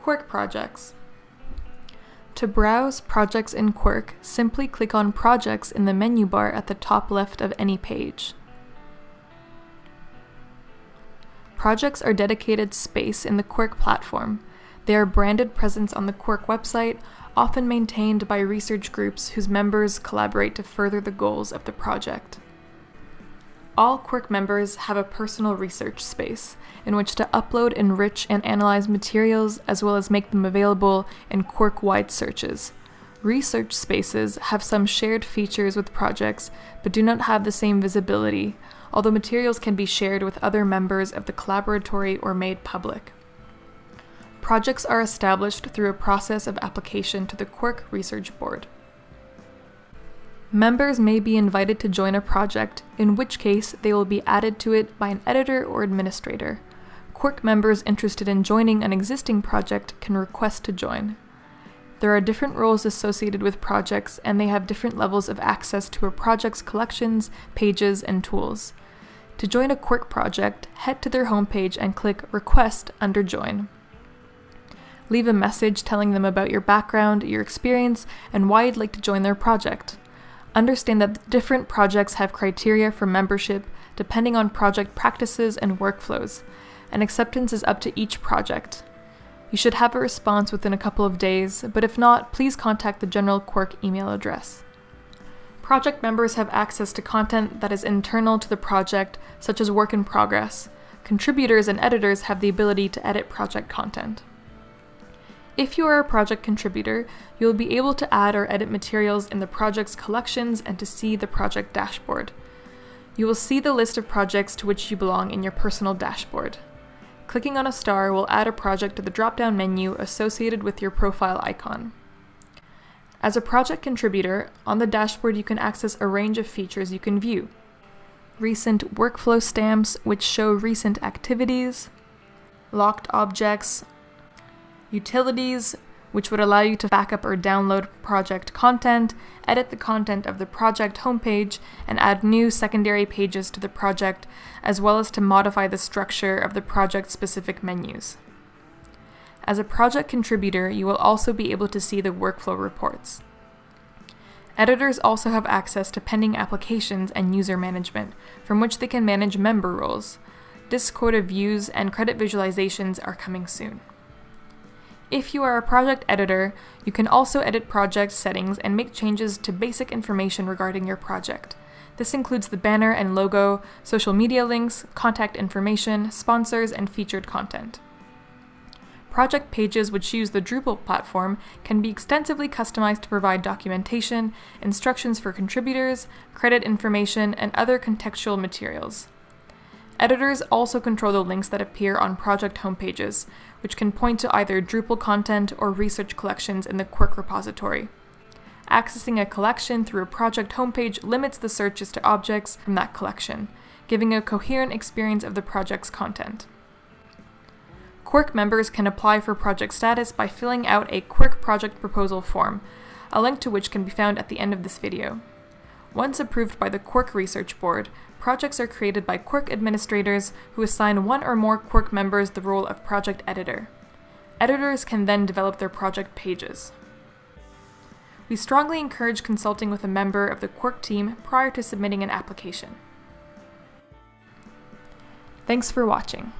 Quirk projects. To browse projects in Quirk, simply click on Projects in the menu bar at the top left of any page. Projects are dedicated space in the Quirk platform. They are branded presence on the Quirk website, often maintained by research groups whose members collaborate to further the goals of the project. All Quirk members have a personal research space in which to upload, enrich, and analyze materials, as well as make them available in Quirk-wide searches. Research spaces have some shared features with projects, but do not have the same visibility, although materials can be shared with other members of the collaboratory or made public. Projects are established through a process of application to the Quirk Research Board. Members may be invited to join a project, in which case they will be added to it by an editor or administrator. Quirk members interested in joining an existing project can request to join. There are different roles associated with projects, and they have different levels of access to a project's collections, pages, and tools. To join a Quirk project, head to their homepage and click Request under Join. Leave a message telling them about your background, your experience, and why you'd like to join their project. Understand that different projects have criteria for membership depending on project practices and workflows, and acceptance is up to each project. You should have a response within a couple of days, but if not, please contact the general Quirk email address. Project members have access to content that is internal to the project, such as work in progress. Contributors and editors have the ability to edit project content. If you are a project contributor, you will be able to add or edit materials in the project's collections and to see the project dashboard. You will see the list of projects to which you belong in your personal dashboard. Clicking on a star will add a project to the drop-down menu associated with your profile icon. As a project contributor, on the dashboard you can access a range of features you can view. Recent workflow stamps, which show recent activities, locked objects, utilities, which would allow you to backup or download project content, edit the content of the project homepage, and add new secondary pages to the project, as well as to modify the structure of the project-specific menus. As a project contributor, you will also be able to see the workflow reports. Editors also have access to pending applications and user management, from which they can manage member roles. Disk quota views and credit visualizations are coming soon. If you are a project editor, you can also edit project settings and make changes to basic information regarding your project. This includes the banner and logo, social media links, contact information, sponsors, and featured content. Project pages which use the Drupal platform can be extensively customized to provide documentation, instructions for contributors, credit information, and other contextual materials. Editors also control the links that appear on project homepages, which can point to either Drupal content or research collections in the Quirk repository. Accessing a collection through a project homepage limits the searches to objects from that collection, giving a coherent experience of the project's content. Quirk members can apply for project status by filling out a Quirk project proposal form, a link to which can be found at the end of this video. Once approved by the Quirk Research Board, projects are created by Quirk administrators who assign one or more Quirk members the role of project editor. Editors can then develop their project pages. We strongly encourage consulting with a member of the Quirk team prior to submitting an application. Thanks for watching.